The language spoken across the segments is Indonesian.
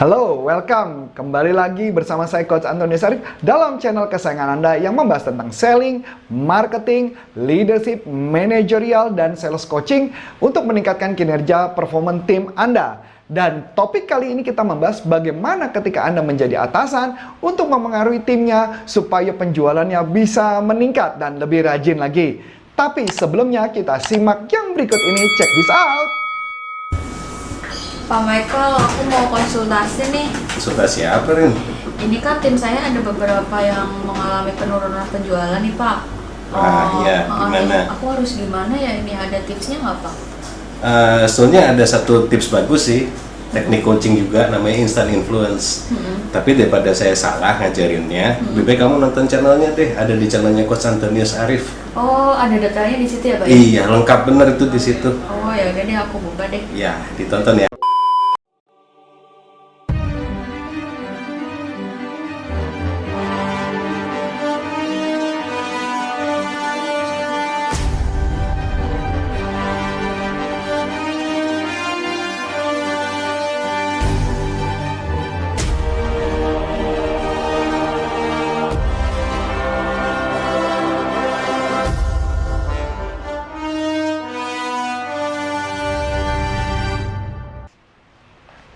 Halo, welcome. Kembali lagi bersama saya Coach Antonius Arif dalam channel kesayangan Anda yang membahas tentang selling, marketing, leadership, managerial, dan sales coaching untuk meningkatkan kinerja performance tim Anda. Dan topik kali ini kita membahas bagaimana ketika Anda menjadi atasan untuk memengaruhi timnya supaya penjualannya bisa meningkat dan lebih rajin lagi. Tapi sebelumnya kita simak yang berikut ini, check this out. Pak Michael, aku mau konsultasi nih. Konsultasi apa, Rin? Ini kan tim saya ada beberapa yang mengalami penurunan penjualan nih, Pak. Iya, gimana? Aku harus gimana ya? Ini ada tipsnya nggak, Pak? Soalnya ada satu tips bagus sih, teknik coaching juga, namanya instant influence. Tapi daripada saya salah ngajarinnya, lebih baik kamu nonton channelnya deh. Ada di channelnya Coach Antonius Arif. Oh, ada detailnya di situ ya, Pak? Iya, lengkap bener itu di situ. Oh, ya udah deh, aku buka deh. Ya, ditonton ya.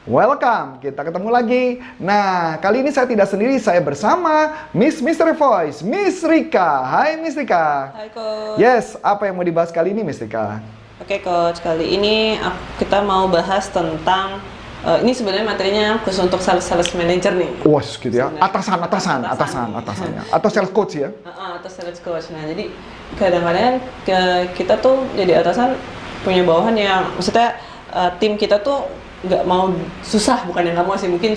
Welcome, kita ketemu lagi. Nah, kali ini saya tidak sendiri, saya bersama Miss Mystery Voice, Miss Rika. Hai Miss Rika. Hai Coach. Yes, apa yang mau dibahas kali ini Miss Rika? Oke Coach, kali ini kita mau bahas tentang ini sebenarnya materinya khusus untuk sales manager nih. Wah, gitu ya. Atasannya. Atau sales coach ya? Atau sales coach. Nah, jadi kadang-kadang kita tuh jadi atasan punya bawahan yang maksudnya tim kita tuh nggak mau susah, bukan yang nggak mau sih, mungkin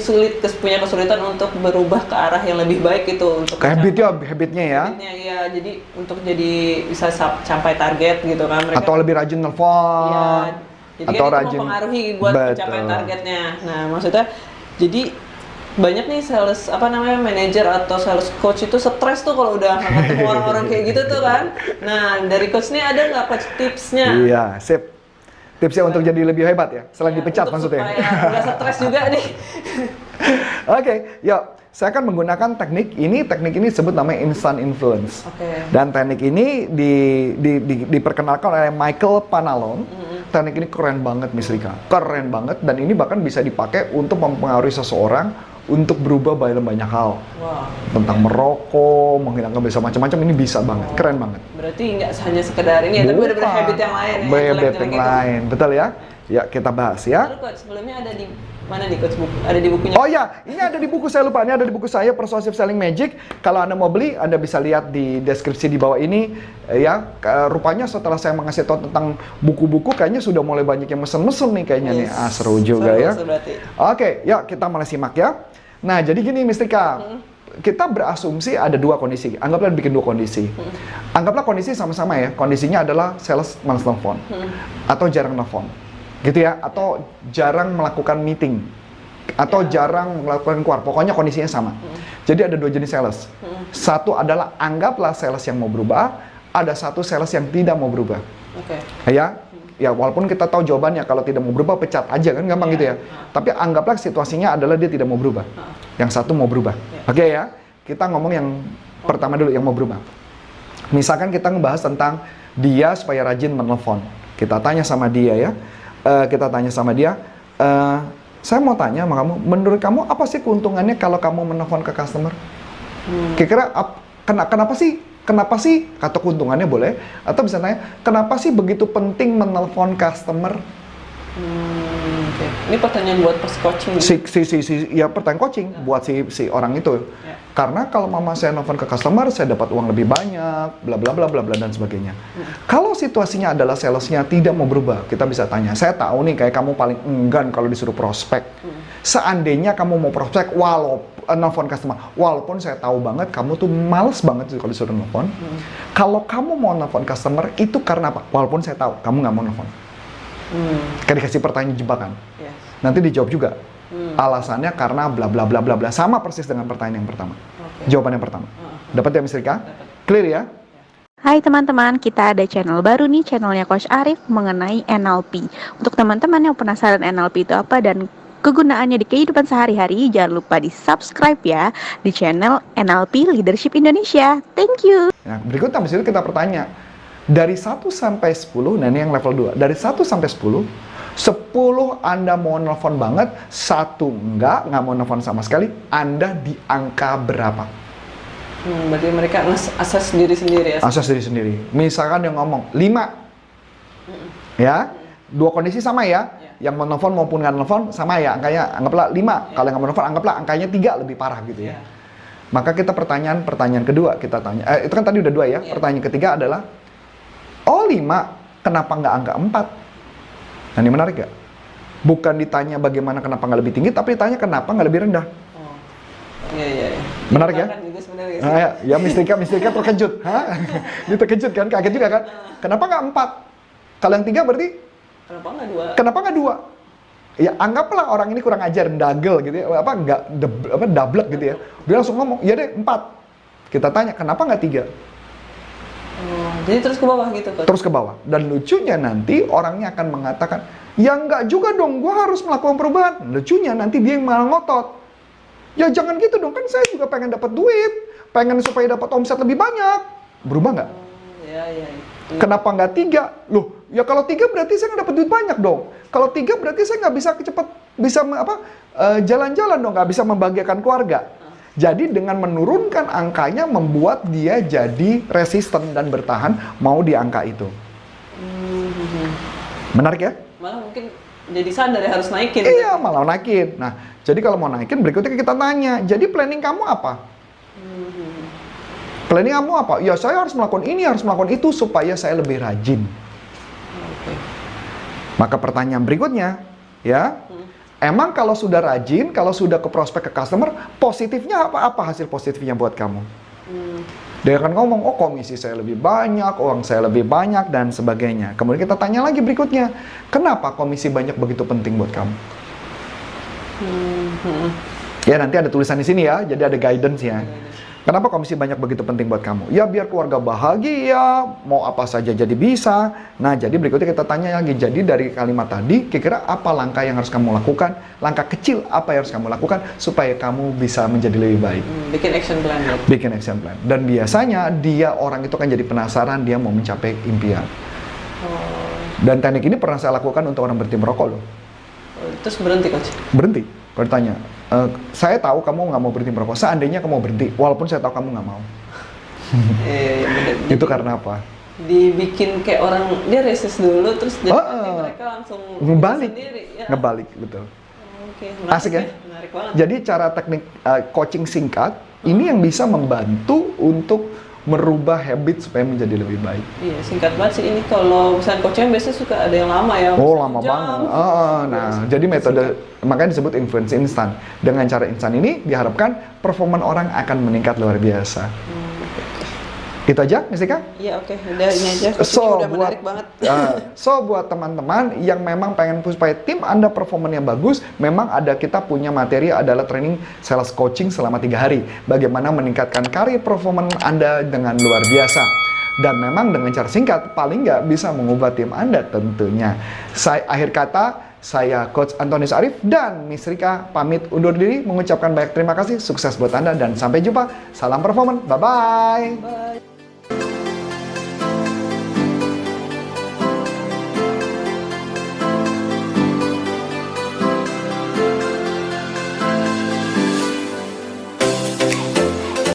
punya kesulitan untuk berubah ke arah yang lebih baik gitu untuk Habitnya ya? habitnya ya, jadi untuk jadi bisa sampai target gitu kan mereka, atau lebih rajin nelfon ya, jadi atau kan itu rajin mempengaruhi buat mencapai targetnya. Nah, maksudnya jadi banyak nih sales manager atau sales coach itu stres tuh kalau udah ketemu orang-orang kayak gitu tuh kan. Nah, dari coach nih ada nggak coach tipsnya? Iya, sip. Tipsnya untuk jadi lebih hebat ya, selain dipecat maksudnya. Supaya nggak stres juga nih. Oke, yuk. Saya akan menggunakan teknik ini disebut namanya instant influence. Dan teknik ini diperkenalkan oleh Michael Panalone. Teknik ini keren banget, Miss Rika. Keren banget, dan ini bahkan bisa dipakai untuk mempengaruhi seseorang untuk berubah dalam banyak hal. Tentang merokok, menghilangkan bisa macam-macam, ini bisa banget, keren banget. Berarti nggak hanya sekedar ini, tapi benar-benar habit yang lain ya. Habit yang lain, betul ya? Ya, kita bahas ya. Lalu Coach, sebelumnya ada di mana nih Coach? Ada di bukunya? Oh ya, ini ada di buku, saya lupa. Ini ada di buku saya, Persuasive Selling Magic. Kalau Anda mau beli, Anda bisa lihat di deskripsi di bawah ini. Ya, rupanya setelah saya mengasih tahu tentang buku-buku, kayaknya sudah mulai banyak yang mesen-mesen nih kayaknya nih. Seru juga ya. Oke, ya kita mulai simak ya. Nah, jadi gini Miss Rika. Kita berasumsi ada dua kondisi. Anggaplah bikin dua kondisi. Anggaplah kondisi sama-sama ya. Kondisinya adalah sales males nelfon atau jarang nelfon. Gitu ya, atau jarang melakukan meeting, atau jarang melakukan keluar, pokoknya kondisinya sama. Jadi ada dua jenis sales. Satu adalah anggaplah sales yang mau berubah, ada satu sales yang tidak mau berubah. Ya, walaupun kita tahu jawabannya, kalau tidak mau berubah pecat aja kan, gampang gitu ya. Tapi anggaplah situasinya adalah dia tidak mau berubah. Yang satu mau berubah. Oke ya, kita ngomong yang pertama dulu, yang mau berubah. Misalkan kita ngebahas tentang dia supaya rajin menelpon. Kita tanya sama dia ya. Saya mau tanya sama kamu, menurut kamu apa sih keuntungannya kalau kamu menelpon ke customer? Kira-kira kenapa sih, atau keuntungannya boleh, atau bisa tanya, kenapa sih begitu penting menelpon customer? Ini pertanyaan buat coaching. Ya pertanyaan coaching buat si orang itu. Karena kalau mama saya nelfon ke customer, saya dapat uang lebih banyak, bla bla bla bla bla dan sebagainya. Kalau situasinya adalah salesnya tidak mau berubah, kita bisa tanya, saya tahu nih kayak kamu paling enggan kalau disuruh prospek. Seandainya kamu mau prospek, nelfon customer, walaupun saya tahu banget kamu tuh males banget kalau disuruh nelfon. Kalau kamu mau nelfon customer, itu karena apa? Walaupun saya tahu kamu nggak mau nelfon. Kayak dikasih pertanyaan jebakan. Nanti dijawab juga. Alasannya karena bla bla bla bla bla, sama persis dengan pertanyaan yang pertama. Jawaban yang pertama. Dapat ya Miss Rika? Clear ya? Hai teman-teman, kita ada channel baru nih, channelnya Coach Arif mengenai NLP. Untuk teman-teman yang penasaran NLP itu apa dan kegunaannya di kehidupan sehari-hari, jangan lupa di-subscribe ya di channel NLP Leadership Indonesia. Thank you. Nah, berikutnya habis itu kita bertanya, dari 1 sampai 10, nah ini yang level 2, dari 1 sampai 10, 10 Anda mau nelfon banget, 1 nggak mau nelfon sama sekali, Anda di angka berapa? Berarti mereka asas diri sendiri ya? Asas diri sendiri. Misalkan yang ngomong 5, ya, 2 kondisi sama ya, yang mau nelfon maupun nggak nelfon sama ya, angkanya anggaplah 5, kalau yang nggak mau nelfon anggaplah angkanya 3, lebih parah gitu ya. Maka kita pertanyaan kedua kita tanya, itu kan tadi udah 2 ya, pertanyaan ketiga adalah, oh 5, kenapa nggak angka 4? Nah ini menarik gak? Bukan ditanya bagaimana kenapa nggak lebih tinggi, tapi ditanya kenapa nggak lebih rendah. Iya. Menarik ya? Juga sebenarnya sih. Nah, ya mistika terkejut. Hah? Dia terkejut kan, kaget juga kan? Kenapa nggak 4? Kalau yang 3 berarti? Kenapa nggak 2? Kenapa nggak 2? Ya anggaplah orang ini kurang ajar, dagel gitu ya, nggak dablek gitu ya. Dia langsung ngomong, ya deh 4. Kita tanya, kenapa nggak 3? Jadi terus ke bawah gitu Coach? Terus ke bawah. Dan lucunya nanti orangnya akan mengatakan, ya nggak juga dong, gua harus melakukan perubahan. Lucunya nanti dia yang malah ngotot. Ya jangan gitu dong, kan saya juga pengen dapat duit, pengen supaya dapat omset lebih banyak. Berubah nggak? Iya. Kenapa nggak 3? Loh, ya kalau 3 berarti saya nggak dapat duit banyak dong. Kalau 3 berarti saya nggak bisa jalan-jalan dong, nggak bisa membahagiakan keluarga. Jadi dengan menurunkan angkanya membuat dia jadi resisten dan bertahan mau di angka itu. Menarik ya? Malah mungkin jadi sadar ya harus naikin. Iya, malah naikin. Nah, jadi kalau mau naikin berikutnya kita tanya, jadi planning kamu apa? Planning kamu apa? Ya saya harus melakukan ini, harus melakukan itu supaya saya lebih rajin. Maka pertanyaan berikutnya, ya, emang kalau sudah rajin, kalau sudah ke prospek ke customer, positifnya apa hasil positifnya buat kamu? Dia akan ngomong, oh komisi saya lebih banyak, uang saya lebih banyak, dan sebagainya. Kemudian kita tanya lagi berikutnya, kenapa komisi banyak begitu penting buat kamu? Ya nanti ada tulisan di sini ya, jadi ada guidance ya. Kenapa komisi banyak begitu penting buat kamu? Ya biar keluarga bahagia, mau apa saja jadi bisa. Nah jadi berikutnya kita tanya lagi, jadi dari kalimat tadi, kira-kira apa langkah yang harus kamu lakukan? Langkah kecil apa yang harus kamu lakukan supaya kamu bisa menjadi lebih baik? Bikin action plan ya? Bikin action plan. Dan biasanya orang itu kan jadi penasaran, dia mau mencapai impian. Dan teknik ini pernah saya lakukan untuk orang berhenti merokok loh. Terus berhenti Coach? Berhenti. Kalau ditanya, saya tahu kamu nggak mau berhenti merokok, seandainya kamu mau berhenti, walaupun saya tahu kamu nggak mau. Itu karena apa? Dibikin kayak orang, dia resist dulu, terus jadi nanti mereka langsung ngebalik, sendiri. Ya. ngebalik, betul. Menarik Asik ya? Menarik banget. Jadi cara teknik coaching singkat, ini yang bisa membantu untuk merubah habit supaya menjadi lebih baik. Iya, singkat banget sih ini. Kalau misalnya coaching biasanya suka ada yang lama ya. Oh, lama jam. banget. Nah, jadi metode, makanya disebut influence instan. Dengan cara instan ini, diharapkan performa orang akan meningkat luar biasa. Itu aja, Mistika? Iya, oke. Udah ini aja. Udah menarik banget. Buat teman-teman yang memang pengen supaya tim Anda performanya bagus, memang kita punya materi adalah training sales coaching selama 3 hari. Bagaimana meningkatkan karir performa Anda dengan luar biasa. Dan memang dengan cara singkat, paling nggak bisa mengubah tim Anda tentunya. Akhir kata, saya Coach Antonius Arif dan Miss Rika pamit undur diri, mengucapkan banyak terima kasih, sukses buat Anda, dan sampai jumpa. Salam performa, bye-bye. Bye.